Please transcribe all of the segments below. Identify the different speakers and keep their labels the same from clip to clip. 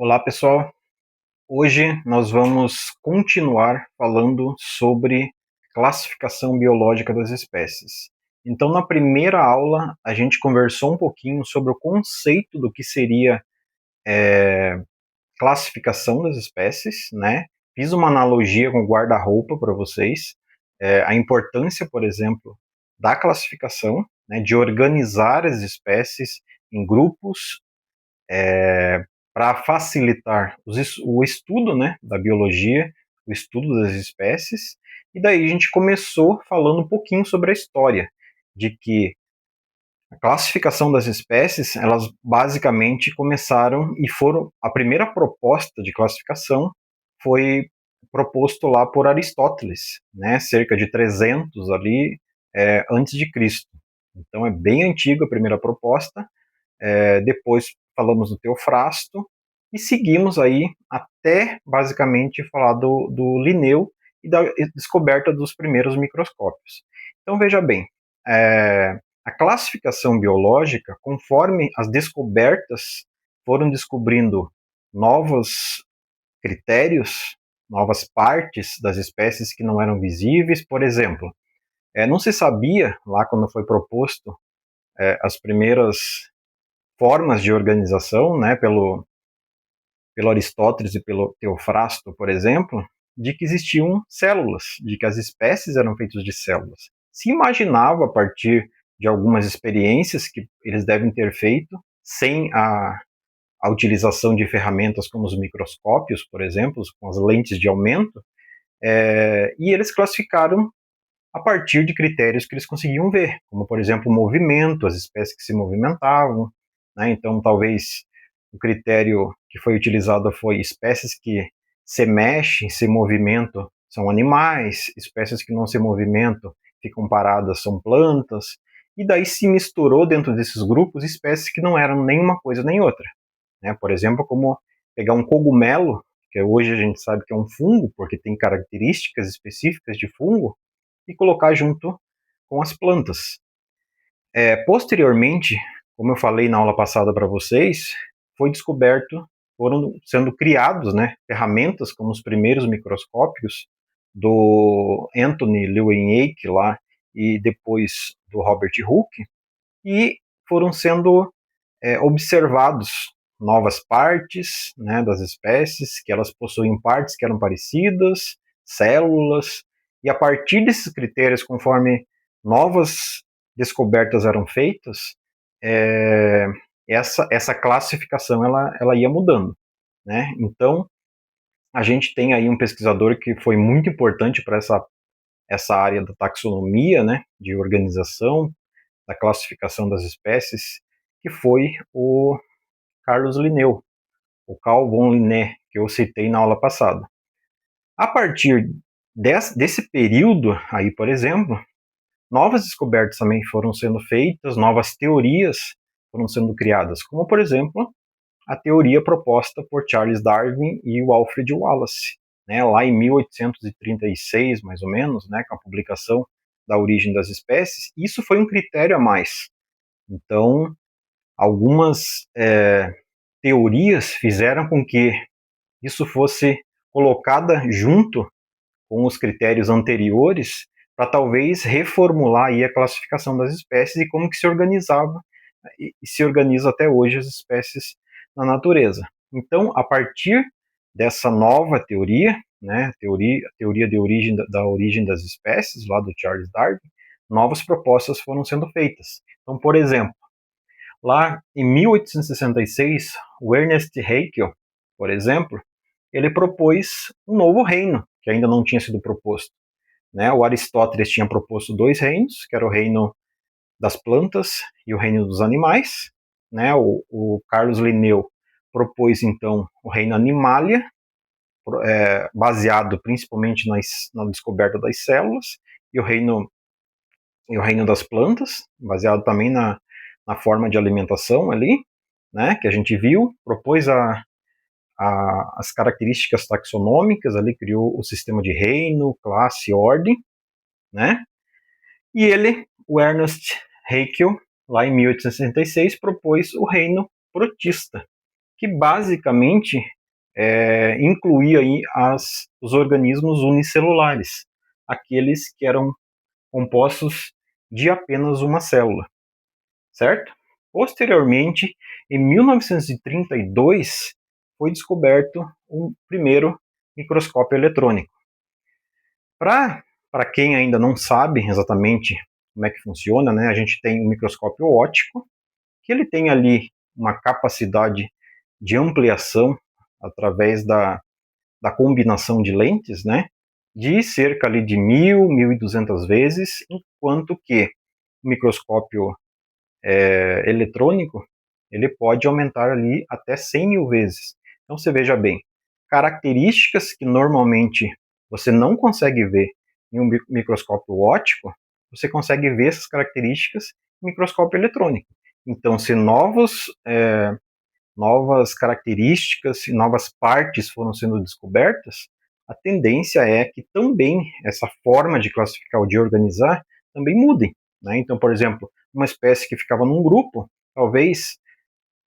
Speaker 1: Olá, pessoal. Hoje nós vamos continuar falando sobre classificação biológica das espécies. Então, na primeira aula, a gente conversou um pouquinho sobre o conceito do que seria classificação das espécies, né? Fiz uma analogia com o guarda-roupa para vocês, a importância, por exemplo, da classificação, né, de organizar as espécies em grupos para facilitar o estudo, né, da biologia, o estudo das espécies, e daí a gente começou falando um pouquinho sobre a história, de que a classificação das espécies, elas basicamente começaram e foram, a primeira proposta de classificação foi proposto lá por Aristóteles, né, cerca de 300 ali antes de Cristo. Então é bem antiga a primeira proposta. Depois falamos do Teofrasto e seguimos aí até basicamente falar do Linneu e da descoberta dos primeiros microscópios. Então veja bem, a classificação biológica, conforme as descobertas foram descobrindo novos critérios, novas partes das espécies que não eram visíveis, por exemplo, não se sabia lá quando foi proposto as primeiras formas de organização, né, pelo Aristóteles e pelo Teofrasto, por exemplo, de que existiam células, de que as espécies eram feitas de células. Se imaginava, a partir de algumas experiências que eles devem ter feito, sem a utilização de ferramentas como os microscópios, por exemplo, com as lentes de aumento, e eles classificaram a partir de critérios que eles conseguiam ver, como, por exemplo, o movimento, as espécies que se movimentavam, né? Então, talvez o critério que foi utilizado foi espécies que se mexem, se movimentam, são animais, espécies que não se movimentam, ficam paradas, são plantas, e daí se misturou dentro desses grupos espécies que não eram nenhuma coisa nem outra, né? Por exemplo, como pegar um cogumelo, que hoje a gente sabe que é um fungo, porque tem características específicas de fungo, e colocar junto com as plantas. Posteriormente, como eu falei na aula passada para vocês, foi descoberto, foram sendo criados, né, ferramentas como os primeiros microscópios do Anthony Lewinck lá e depois do Robert Hooke, e foram sendo observados novas partes, né, das espécies, que elas possuem partes que eram parecidas, células, e a partir desses critérios, conforme novas descobertas eram feitas, essa classificação ela ia mudando, né? Então, a gente tem aí um pesquisador que foi muito importante para essa área da taxonomia, né, de organização, da classificação das espécies, que foi o Carlos Linneu, o Carl von Linné, que eu citei na aula passada. A partir desse período aí, por exemplo, novas descobertas também foram sendo feitas, novas teorias foram sendo criadas, como, por exemplo, a teoria proposta por Charles Darwin e o Alfred Wallace, né, lá em 1836, mais ou menos, né, com a publicação da Origem das Espécies. Isso foi um critério a mais. Então, algumas teorias fizeram com que isso fosse colocada junto com os critérios anteriores para talvez reformular aí a classificação das espécies e como que se organizava e se organiza até hoje as espécies na natureza. Então, a partir dessa nova teoria, né, teoria de origem da origem das espécies, lá do Charles Darwin, novas propostas foram sendo feitas. Então, por exemplo, lá em 1866, o Ernest Haeckel, por exemplo, ele propôs um novo reino, que ainda não tinha sido proposto. Né? O Aristóteles tinha proposto dois reinos, que era o reino das plantas e o reino dos animais. Né? O Carlos Linneu propôs, então, o reino Animalia, baseado principalmente na descoberta das células, e o reino das plantas, baseado também na forma de alimentação ali, né, que a gente viu, propôs as características taxonômicas ali, criou o sistema de reino, classe, ordem, né, e o Ernest Haeckel, lá em 1866, propôs o reino protista, que basicamente incluía aí os organismos unicelulares, aqueles que eram compostos de apenas uma célula, certo? Posteriormente, em 1932, foi descoberto um primeiro microscópio eletrônico. Para quem ainda não sabe exatamente como é que funciona, né, a gente tem um microscópio óptico, que ele tem ali uma capacidade de ampliação através da combinação de lentes, né, de cerca ali de 1.000, 1.200 vezes, enquanto que o microscópio eletrônico, ele pode aumentar ali até 100.000 vezes. Então você veja bem, características que normalmente você não consegue ver em um microscópio óptico, você consegue ver essas características em microscópio eletrônico. Então, se novas características e novas partes foram sendo descobertas, a tendência é que também essa forma de classificar ou de organizar também mude, né? Então, por exemplo, uma espécie que ficava num grupo, talvez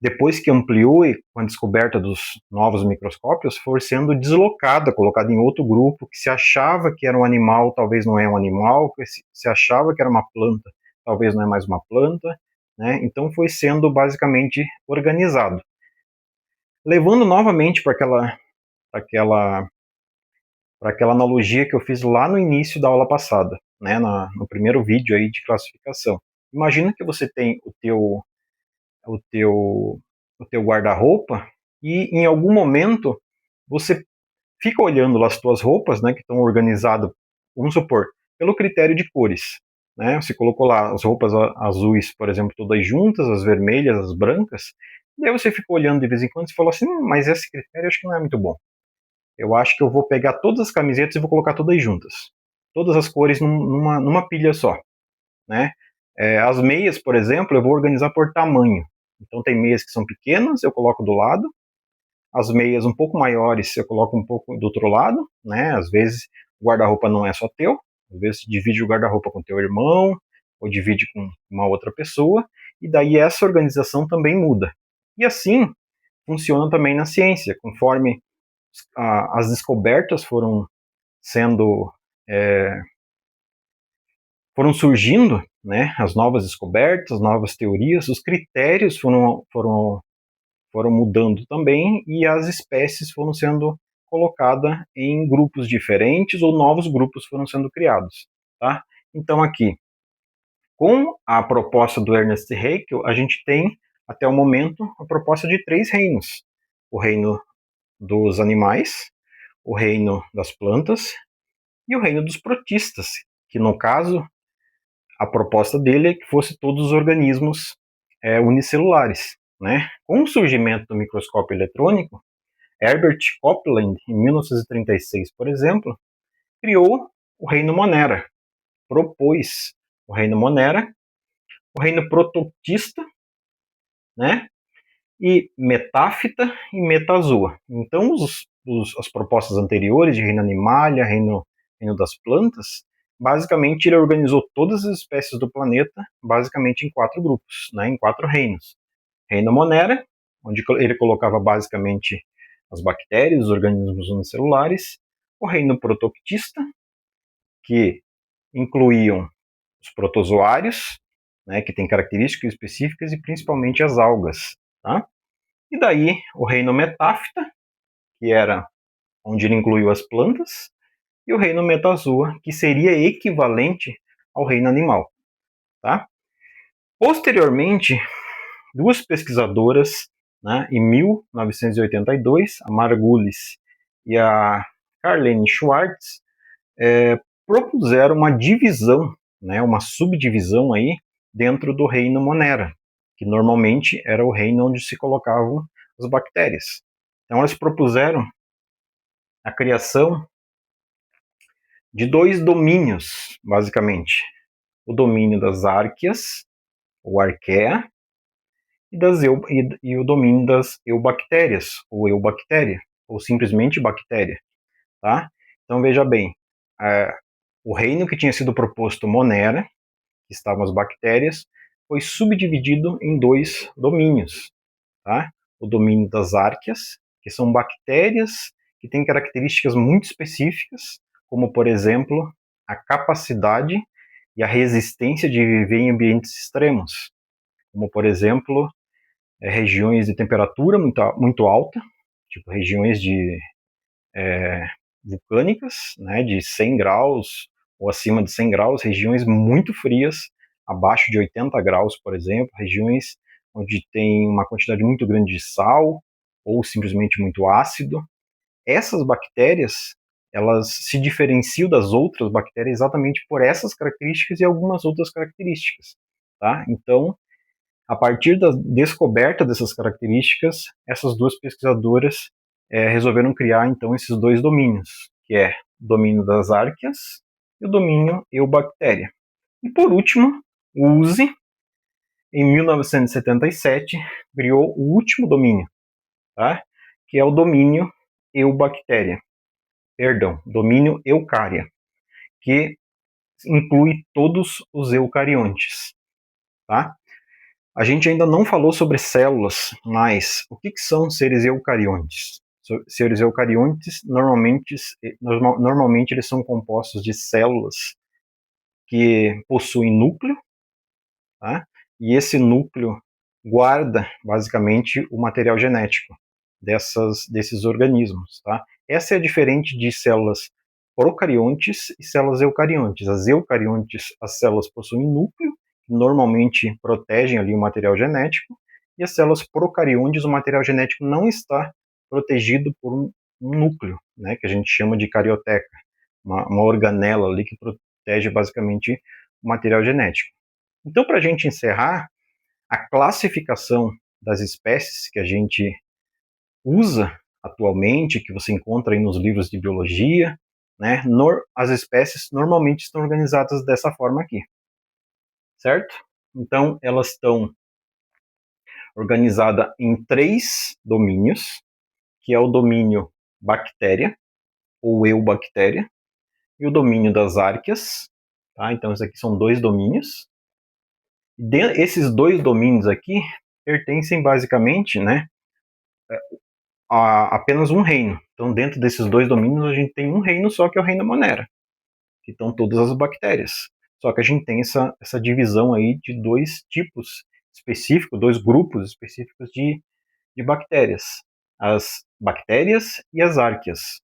Speaker 1: depois que ampliou e com a descoberta dos novos microscópios, for sendo deslocada, colocada em outro grupo, que se achava que era um animal, talvez não é um animal, que se achava que era uma planta, talvez não é mais uma planta, né? Então foi sendo basicamente organizado. Levando novamente para aquela analogia que eu fiz lá no início da aula passada, né, no primeiro vídeo aí de classificação. Imagina que você tem o teu, o teu guarda-roupa e em algum momento você fica olhando lá as tuas roupas, né, que estão organizadas, vamos supor, pelo critério de cores. Né? Você colocou lá as roupas azuis, por exemplo, todas juntas, as vermelhas, as brancas, e aí você ficou olhando de vez em quando e falou assim, mas esse critério acho que não é muito bom. Eu acho que eu vou pegar todas as camisetas e vou colocar todas juntas. Todas as cores numa pilha só. Né? As meias, por exemplo, eu vou organizar por tamanho. Então tem meias que são pequenas, eu coloco do lado. As meias um pouco maiores, eu coloco um pouco do outro lado. Né? Às vezes o guarda-roupa não é só teu. Às vezes você divide o guarda-roupa com teu irmão, ou divide com uma outra pessoa. E daí essa organização também muda. E assim funciona também na ciência. Conforme as descobertas sendo foram surgindo, né, as novas descobertas, novas teorias, os critérios foram mudando também e as espécies foram sendo colocadas em grupos diferentes ou novos grupos foram sendo criados, tá? Então aqui, com a proposta do Ernest Haeckel, a gente tem até o momento a proposta de 3 reinos: o reino dos animais, o reino das plantas e o reino dos protistas, que no caso a proposta dele é que fosse todos os organismos unicelulares. Né? Com o surgimento do microscópio eletrônico, Herbert Copeland, em 1936, por exemplo, criou o reino Monera, propôs o reino Monera, o reino prototista, né? E metáfita e metazoa. Então, as propostas anteriores de reino animalia, reino das plantas, basicamente ele organizou todas as espécies do planeta, basicamente em 4 grupos, né, em 4 reinos. Reino Monera, onde ele colocava basicamente as bactérias, os organismos unicelulares. O reino protoctista, que incluíam os protozoários, né, que tem características específicas, e principalmente as algas. Tá? E daí o reino metáfita, que era onde ele incluiu as plantas, e o reino metazoa, que seria equivalente ao reino animal. Tá? Posteriormente, 2 pesquisadoras, né, em 1982, a Margulis e a Karlene Schwartz, propuseram uma divisão, né, uma subdivisão aí dentro do reino Monera, que normalmente era o reino onde se colocavam as bactérias. Então elas propuseram a criação de 2 domínios, basicamente. O domínio das árqueas, ou arquea, e o domínio das eubactérias, ou eubactéria, ou simplesmente bactéria. Tá? Então veja bem, o reino que tinha sido proposto Monera, que estavam as bactérias, foi subdividido em 2 domínios. Tá? o domínio das árqueas, que são bactérias que têm características muito específicas, como, por exemplo, a capacidade e a resistência de viver em ambientes extremos, como, por exemplo, regiões de temperatura muito alta, tipo regiões de vulcânicas, né, de 100 graus ou acima de 100 graus, regiões muito frias, abaixo de 80 graus, por exemplo, regiões onde tem uma quantidade muito grande de sal ou simplesmente muito ácido. Essas bactérias, elas se diferenciam das outras bactérias exatamente por essas características e algumas outras características, tá? Então, a partir da descoberta dessas características, essas duas pesquisadoras resolveram criar, então, esses dois domínios, que é o domínio das árqueas e o domínio eubactéria. E, por último, o USE, em 1977, criou o último domínio, tá? Que é o domínio eubactéria. Perdão, domínio eucária, que inclui todos os eucariontes, tá? A gente ainda não falou sobre células, mas o que são seres eucariontes? Seres eucariontes, normalmente eles são compostos de células que possuem núcleo, tá? E esse núcleo guarda, basicamente, o material genético desses organismos, tá? Essa é diferente de células procariontes e células eucariontes. As eucariontes, as células possuem núcleo, que normalmente protegem ali o material genético, e as células procariontes, o material genético não está protegido por um núcleo, né, que a gente chama de carioteca, uma organela ali que protege basicamente o material genético. Então, para a gente encerrar, a classificação das espécies que a gente usa atualmente, que você encontra aí nos livros de biologia, né, as espécies normalmente estão organizadas dessa forma aqui, certo? Então, elas estão organizadas em 3 domínios, que é o domínio bactéria, ou eubactéria, e o domínio das árqueas, tá? Então, esses aqui são 2 domínios. Esses 2 domínios aqui pertencem basicamente, né, a apenas um reino. Então, dentro desses 2 domínios, a gente tem um reino só, que é o reino Monera, que estão todas as bactérias. Só que a gente tem essa divisão aí de 2 tipos específicos, 2 grupos específicos de bactérias. As bactérias e as árqueas,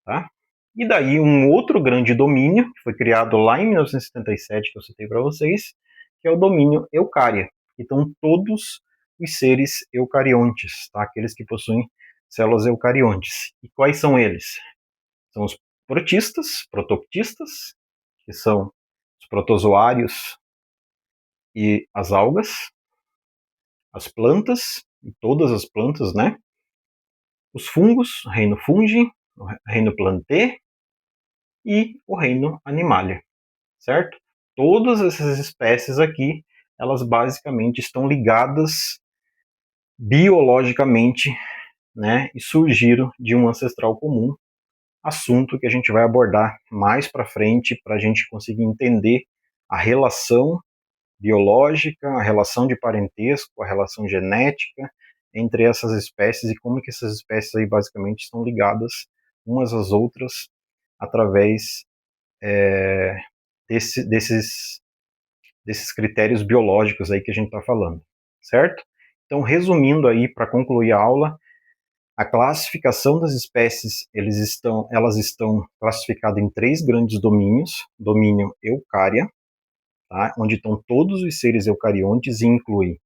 Speaker 1: tá? E daí um outro grande domínio, que foi criado lá em 1977, que eu citei para vocês, que é o domínio eucária. Então, todos os seres eucariontes, tá? Aqueles que possuem células eucariontes. E quais são eles? São os protistas, protoctistas, que são os protozoários e as algas, as plantas, e todas as plantas, né? Os fungos, o reino fungi, o reino plantê e o reino animalia, certo? Todas essas espécies aqui, elas basicamente estão ligadas biologicamente, né? E surgiram de um ancestral comum, assunto que a gente vai abordar mais para frente para a gente conseguir entender a relação biológica, a relação de parentesco, a relação genética entre essas espécies e como que essas espécies aí basicamente estão ligadas umas às outras através desses critérios biológicos aí que a gente está falando, certo? Então, resumindo aí para concluir a aula, a classificação das espécies, elas estão classificadas em 3 grandes domínios: domínio eucária, tá? Onde estão todos os seres eucariontes e inclui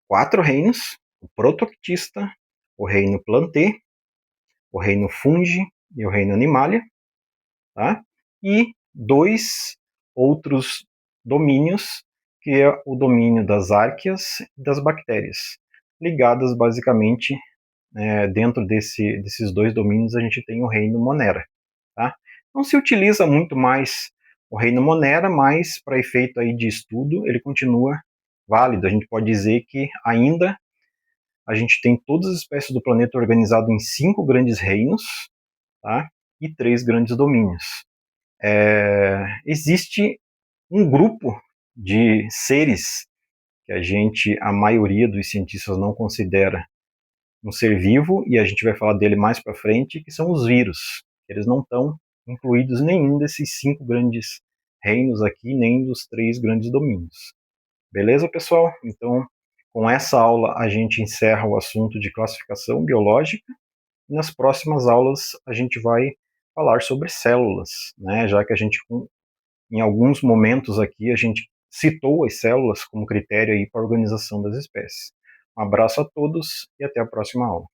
Speaker 1: 4 reinos: o protoctista, o reino plantê, o reino fungi e o reino animalia, tá? E 2 outros domínios, que é o domínio das árqueas e das bactérias, ligadas basicamente, dentro desses 2 domínios a gente tem o reino Monera, tá? Não se utiliza muito mais o reino Monera, mas para efeito aí de estudo ele continua válido. A gente pode dizer que ainda a gente tem todas as espécies do planeta organizado em 5 grandes reinos, tá? E 3 grandes domínios. Existe um grupo de seres que a maioria dos cientistas não considera um ser vivo, e a gente vai falar dele mais para frente, que são os vírus. Eles não estão incluídos em nenhum desses 5 grandes reinos aqui, nem dos 3 grandes domínios. Beleza, pessoal? Então, com essa aula a gente encerra o assunto de classificação biológica, e nas próximas aulas a gente vai falar sobre células, né? Já que a gente, em alguns momentos aqui, a gente citou as células como critério aí para a organização das espécies. Um abraço a todos e até a próxima aula.